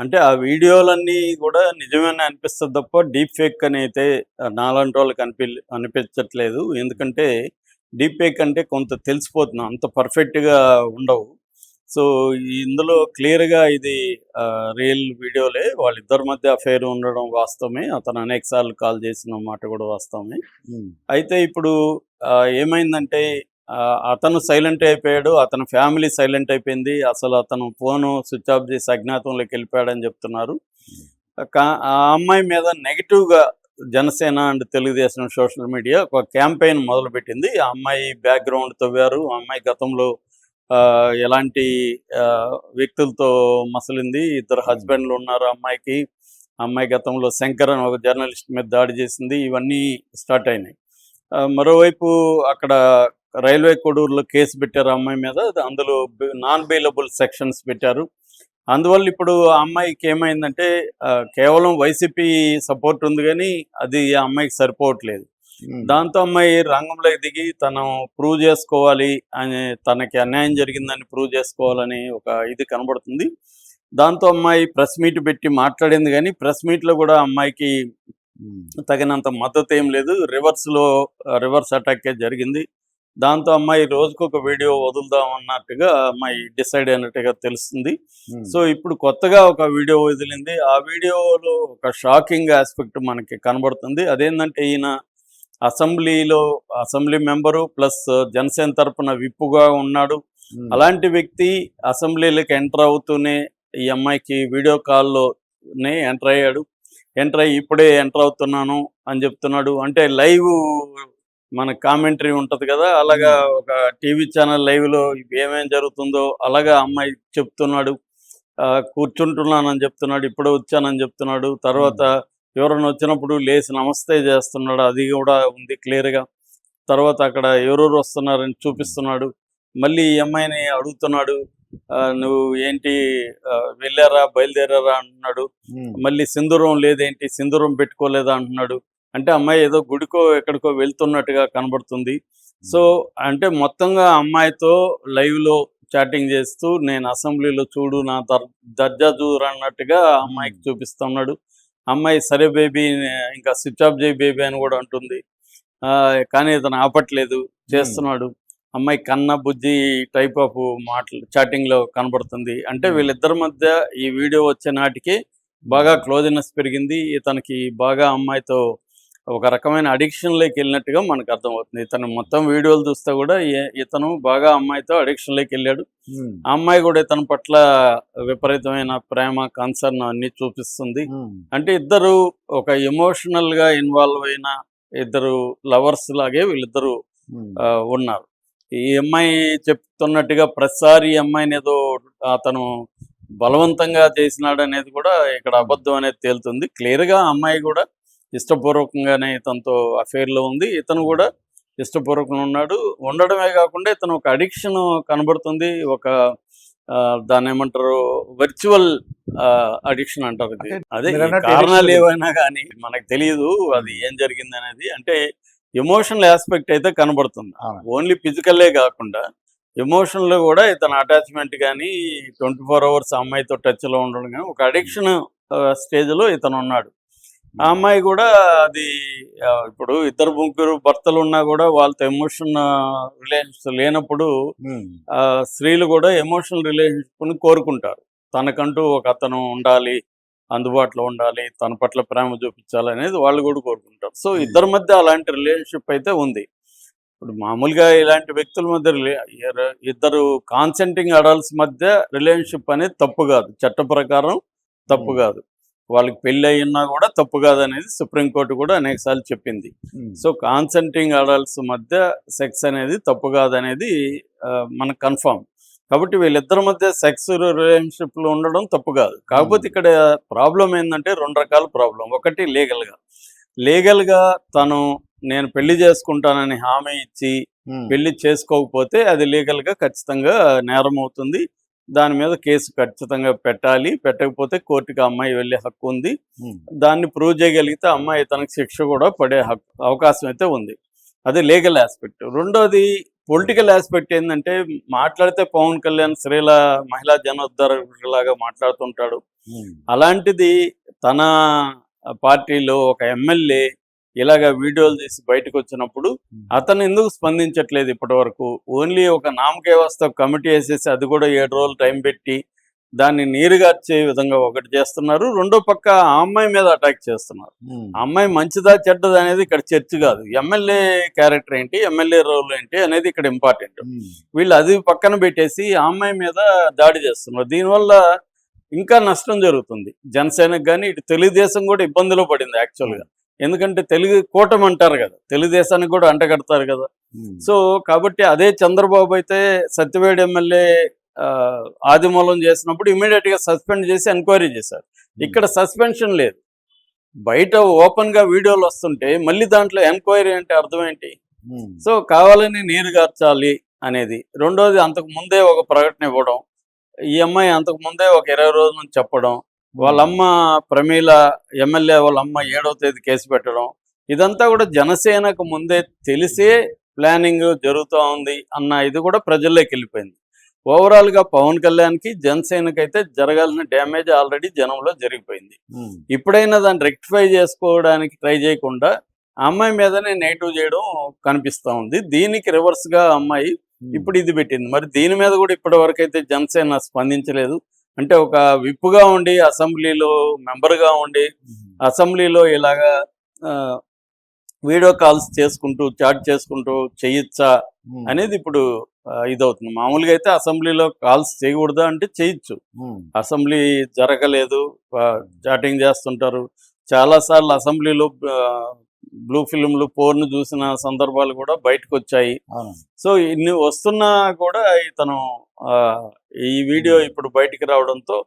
అంటే ఆ వీడియోలన్నీ గూడా నిజమేనని అనిపిస్తది తప్ప డీప్ ఫేక్ అని అయితే నాలాంటి వాళ్ళకి అనిపించట్లేదు. ఎందుకంటే డీప్ ఫేక్ అంటే కొంత తెలిసిపోతుంది. అంత పర్ఫెక్ట్‌గా ఉండవు. సో, ఇందులో క్లియర్‌గా ఇది రియల్ వీడియోలే. వాళ్ళిద్దరి మధ్య అఫెయిర్ ఉండడం వాస్తవమే. అతను అనేక సార్లు కాల్ చేసిన మాట గూడా వాస్తవమే. హ్మ్. అయితే ఇప్పుడు ఏమైందంటే అతను సైలెంట్ అయిపోయాడు. అతని ఫ్యామిలీ సైలెంట్ అయిపోయింది. అసలు అతను ఫోను స్విచ్ ఆఫ్ చేసి అజ్ఞాతంలోకి వెళ్ళిపోయాడని చెప్తున్నారు. ఆ అమ్మాయి మీద నెగెటివ్‌గా Janasena and Telugu Desam social media ఒక క్యాంపెయిన్ మొదలుపెట్టింది. ఆ అమ్మాయి బ్యాక్‌గ్రౌండ్ తవ్వారు. ఆ అమ్మాయి గతంలో ఎలాంటి వ్యక్తులతో మసలింది. ఇద్దరు హ్మ్. హస్బెండ్‌లు ఉన్నారు ఆ అమ్మాయికి. ఆ అమ్మాయి గతంలో శంకర్ అని ఒక జర్నలిస్ట్ మీద దాడి చేసింది. ఇవన్నీ స్టార్ట్ అయినాయి. మరోవైపు అక్కడ రైల్వే కొడూరులో కేసు పెట్టారు ఆ అమ్మాయి మీద. అందులో నాన్ బెయిలబుల్ సెక్షన్స్ పెట్టారు. అందువల్ల ఇప్పుడు ఆ అమ్మాయికి ఏమైందంటే కేవలం వైసీపీ సపోర్ట్ ఉంది గానీ, అది ఆ అమ్మాయికి సరిపోవట్లేదు. హ్మ్. దాంతో అమ్మాయి రంగంలోకి దిగి తను ప్రూవ్ చేసుకోవాలి అని, తనకి అన్యాయం జరిగిందని ప్రూవ్ చేసుకోవాలని ఒక ఇది కనబడుతుంది. దాంతో అమ్మాయి ప్రెస్ మీట్ పెట్టి మాట్లాడింది గానీ, ప్రెస్ మీట్‌లో గూడా అమ్మాయికి హ్మ్. తగినంత మద్దతేం లేదు. రివర్స్ అటాకే జరిగింది. దాంతో అమ్మాయి రోజుకొక వీడియో వదులుదాం అన్నట్టుగా అమ్మాయి డిసైడ్ అయినట్టుగా తెలుస్తుంది. హ్మ్. సో, ఇప్పుడు కొత్తగా ఒక వీడియో వదిలింది. ఆ వీడియోలో ఒక షాకింగ్ యాస్పెక్ట్ మనకి కనబడుతుంది. అదేందంటే ఈయన అసెంబ్లీలో అసెంబ్లీ మెంబరు ప్లస్ జనసేన తరపున విప్పుగా ఉన్నాడు. హ్మ్. అలాంటి వ్యక్తి అసెంబ్లీలోకి ఎంటర్ అవుతూనే ఈ అమ్మాయికి వీడియో కాల్‌లోనే ఎంటర్ అయ్యాడు. ఎంటర్ అయ్యి ఇప్పుడే ఎంటర్ అవుతున్నాను అని చెప్తున్నాడు. అంటే లైవ్ మన కామెంటరీ ఉంటది కదా! అలాగా హ్మ్. ఒక టీవీ ఛానల్ లైవ్‌లో ఏమేం జరుగుతుందో అలాగా అమ్మాయి చెప్తున్నాడు. కూర్చుంటున్నానని చెప్తున్నాడు. ఇప్పుడే వచ్చానని చెప్తున్నాడు. తర్వాత హ్మ్. ఎవరైనా వచ్చినప్పుడు లేసి నమస్తే చేస్తున్నాడు. అది కూడా ఉంది క్లియర్‌గా. తర్వాత అక్కడ ఎవరెవరు వస్తున్నారని హ్మ్. చూపిస్తున్నాడు. మళ్ళీ ఈ అమ్మాయిని అడుగుతున్నాడు. "నువ్వు ఏంటి వెళ్లారా? బయలుదేరారా?" అంటున్నాడు. హ్మ్. మళ్ళీ సింధూరం లేదేంటి? సింధూరం పెట్టుకోలేదా? అంటున్నాడు. అంటే అమ్మాయి ఏదో గుడికో, ఎక్కడికో వెళ్తున్నట్టుగా కనబడుతుంది. సో, హ్మ్. అంటే మొత్తంగా అమ్మాయితో లైవ్‌లో చాటింగ్ చేస్తూ, నేను అసెంబ్లీలో చూడు నా దర్జా చూడన్నట్టుగా హ్మ్. అమ్మాయికి చూపిస్తున్నాడు. అమ్మాయి సరే బేబీ ఇంకా స్విచ్ ఆఫ్ చేయి బేబీ అని కూడా అంటుంది. కానీ ఇతను ఆపట్లేదు. హ్మ్. చేస్తున్నాడు. అమ్మాయి కన్న, బుజ్జి టైప్ ఆఫ్ మాటలు చాటింగ్‌లో కనబడుతుంది. అంటే హ్మ్. వీళ్ళిద్దరి మధ్య ఈ వీడియో వచ్చే నాటికి బాగా హ్మ్. క్లోజ్‌నెస్ పెరిగింది. ఇతనికి బాగా అమ్మాయితో ఒక రకమైన అడిక్షన్‌లోకెళ్ళినట్టుగా మనకు అర్థమవుతుంది. ఇతను మొత్తం వీడియోలు చూస్తే కూడా ఇతను బాగా అమ్మాయితో అడిక్షన్‌లోకెళ్ళాడు. హ్మ్. ఆ అమ్మాయి కూడా ఇతని పట్ల విపరీతమైన ప్రేమ, కన్సర్న్ అన్నీ చూపిస్తుంది. హ్మ్. అంటే ఇద్దరు ఒక ఎమోషనల్‌గా ఇన్వాల్వ్ అయిన ఇద్దరు లవర్స్ లాగే వీళ్ళిద్దరూ హ్మ్. ఉన్నారు. ఈ అమ్మాయి చెప్తున్నట్టుగా ప్రతిసారి ఈ అమ్మాయినేదో అతను బలవంతంగా చేసినాడనేది కూడా ఇక్కడ హ్మ్. అబద్ధం అనేది తేలుతుంది. క్లియర్‌గా ఆ అమ్మాయి గూడా ఇష్టపూర్వకంగానే ఇతనితో అఫెయిర్‌లో ఉంది. ఇతను హ్మ్. గూడా ఇష్టపూర్వకంగా ఉన్నాడు. ఉండడమే గాకుండా ఇతను ఒక అడిక్షన్ కనబడుతుంది. ఒక దాన్నేమంటారు వర్చువల్ అడిక్షన్ అంటారు ఇది. అంటే అదే ఈ మీరన్నట్టు ఎడిక్షన్ గురించి. కారణాలేవైనా గానీ మనకు తెలీదు అది హ్మ్. ఏం జరిగిందనేది. అంటే ఎమోషనల్ యాస్పెక్ట్ అయితే కనబడుతుంది. అవును. ఓన్లీ ఫిజికల్లే గాకుండా ఎమోషన్‌లో గూడా ఇతని అటాచ్‌మెంట్ గానీ 24 అవర్స్ ఆ అమ్మాయితో టచ్‌లో ఉండడం గానీ ఒక హ్మ్. అడిక్షన్ స్టేజ్‌లో ఇతనున్నాడు. ఆ హ్మ్. అమ్మాయి గూడా అది ఇప్పుడు ఇద్దరు ముగ్గురు భర్తలున్నా గూడా వాళ్ళతో ఎమోషన్ రిలేషన్స్ లేనప్పుడు హ్మ్. స్త్రీలు గూడా ఎమోషనల్ రిలేషన్‌షిప్‌ని కోరుకుంటారు. తనకంటూ ఒక అతను ఉండాలి, అందుబాటులో ఉండాలి, తన పట్ల ప్రేమ చూపించాలనేది వాళ్ళు గూడా కోరుకుంటారు. సో, హ్మ్. ఇద్దరి మధ్య అలాంటి రిలేషన్‌షిప్ అయితే ఉంది. ఇప్పుడు మామూలుగా ఇలాంటి వ్యక్తుల మధ్య ఇద్దరు కాన్సెంటింగ్ అడల్ట్స్ మధ్య రిలేషన్‌షిప్ అనేది తప్పు గాదు. చట్ట ప్రకారం తప్పు హ్మ్. గాదు. వాళ్ళకి పెళ్లయ్యున్నా గూడా తప్పు గాదనేది సుప్రీం కోర్ట్ గూడా అనేక సార్లు చెప్పింది. హ్మ్. సో, కాన్సెంటింగ్ అడల్ట్స్ మధ్య సెక్స్ అనేది తప్పు గాదనేది మనకు కన్ఫర్మ్. కాబట్టి వీళ్ళిద్దరి మధ్య సెక్స్ రిలేషన్‌షిప్‌లో ఉండడం తప్పు గాదు. హ్మ్. కాకపోతే ఇక్కడ ప్రాబ్లమ్ ఏందంటే 2 రకాల ప్రాబ్లమ్. ఒకటి లీగల్‌గా. లీగల్‌గా తను నేను పెళ్లి చేసుకుంటానని హామీ ఇచ్చి, హ్మ్. పెళ్లి చేసుకోకపోతే అది లీగల్‌గా ఖచ్చితంగా నేరమవుతుంది. దాని మీద కేసు ఖచ్చితంగా పెట్టాలి. పెట్టకపోతే కోర్ట్‌కి ఆ అమ్మాయి వెళ్ళే హక్కుంది. హ్మ్. దాన్ని ప్రూవ్ చేయగలిగితే ఆ అమ్మాయి తనకి శిక్ష కూడా పడే అవకాశం అయితే ఉంది. అది లీగల్ యాస్పెక్ట్. రెండోది పొలిటికల్ ఆస్పెక్ట్ ఏంటంటే మాట్లాడితే పవన్ కళ్యాణ్ స్త్రీల మహిళా జనోద్ధరలాగా మాట్లాడుతుంటాడు. అలాంటిది తన పార్టీలో ఒక ఎమ్మెల్యే ఇలాగ వీడియోలు తీసి బయటకు వచ్చినప్పుడు అతను ఎందుకు స్పందించట్లేదు ఇప్పటి వరకు? ఓన్లీ ఒక నామకే వ్యవస్థ కమిటీ వేసేసి అది కూడా 7 రోజులు టైం పెట్టి దాన్ని నీరుగార్చే విధంగా ఒకటి చేస్తున్నారు. రెండో పక్క ఆ అమ్మాయి మీద అటాక్ చేస్తున్నారు. ఆ అమ్మాయి మంచిదా చెడ్డదా అనేది ఇక్కడ చర్చ కాదు. ఎమ్మెల్యే క్యారెక్టర్ ఏంటి, ఎమ్మెల్యే రోల్ ఏంటి అనేది ఇక్కడ ఇంపార్టెంట్. వీళ్ళు అది పక్కన పెట్టేసి ఆ అమ్మాయి మీద దాడి చేస్తున్నారు. దీనివల్ల ఇంకా నష్టం జరుగుతుంది జనసేనకు కానీ, ఇటు తెలుగుదేశం కూడా ఇబ్బందిలో పడింది యాక్చువల్గా. ఎందుకంటే తెలుగు కూటమి అంటారు కదా, తెలుగుదేశానికి కూడా అంటగడతారు కదా. సో కాబట్టి అదే చంద్రబాబు అయితే సత్యవేడు ఎమ్మెల్యే ఆదిమూలం చేసినప్పుడు ఇమీడియట్గా సస్పెండ్ చేసి ఎంక్వైరీ చేశారు. ఇక్కడ సస్పెన్షన్ లేదు. బయట ఓపెన్గా వీడియోలు వస్తుంటే మళ్ళీ దాంట్లో ఎంక్వైరీ అంటే అర్థం ఏంటి? సో కావాలని నీరు గార్చాలి అనేది. రెండోది, అంతకు ముందే ఒక ప్రకటన ఇవ్వడం, ఈ అమ్మాయి అంతకు ముందే ఒక 20 రోజుల నుంచి చెప్పడం, వాళ్ళమ్మ ప్రమీల ఎమ్మెల్యే వాళ్ళమ్మ 7వ తేదీ కేసు పెట్టడం, ఇదంతా కూడా జనసేనకు ముందే తెలిసే ప్లానింగ్ జరుగుతూ ఉంది అన్న ఇది కూడా ప్రజల్లోకి వెళ్ళిపోయింది. ఓవరాల్గా పవన్ కళ్యాణ్కి జనసేనకి అయితే జరగాల్సిన డ్యామేజ్ ఆల్రెడీ జనంలో జరిగిపోయింది. ఇప్పుడైనా దాన్ని రెక్టిఫై చేసుకోవడానికి ట్రై చేయకుండా ఆ అమ్మాయి మీదనే నెగిటివ్ చేయడం కనిపిస్తూ ఉంది. దీనికి రివర్స్గా అమ్మాయి ఇప్పుడు ఇది పెట్టింది. మరి దీని మీద కూడా ఇప్పటి వరకు అయితే జనసేన స్పందించలేదు. అంటే ఒక విప్పుగా ఉండి అసెంబ్లీలో మెంబర్గా ఉండి అసెంబ్లీలో ఇలాగా వీడియో కాల్స్ చేసుకుంటూ చాట్ చేసుకుంటూ చేయొచ్చా అనేది ఇప్పుడు ఇదవుతుంది. మామూలుగా అయితే అసెంబ్లీలో కాల్స్ చేయకూడదా అంటే చేయొచ్చు. అసెంబ్లీ జరగలేదు, చాటింగ్ చేస్తుంటారు. చాలాసార్లు అసెంబ్లీలో బ్లూ ఫిల్మ్లు పోర్ను చూసిన సందర్భాలు కూడా బయటకు వచ్చాయి. సో ఇన్ని వస్తున్నా కూడా ఇతను ఈ వీడియో ఇప్పుడు బయటికి రావడంతో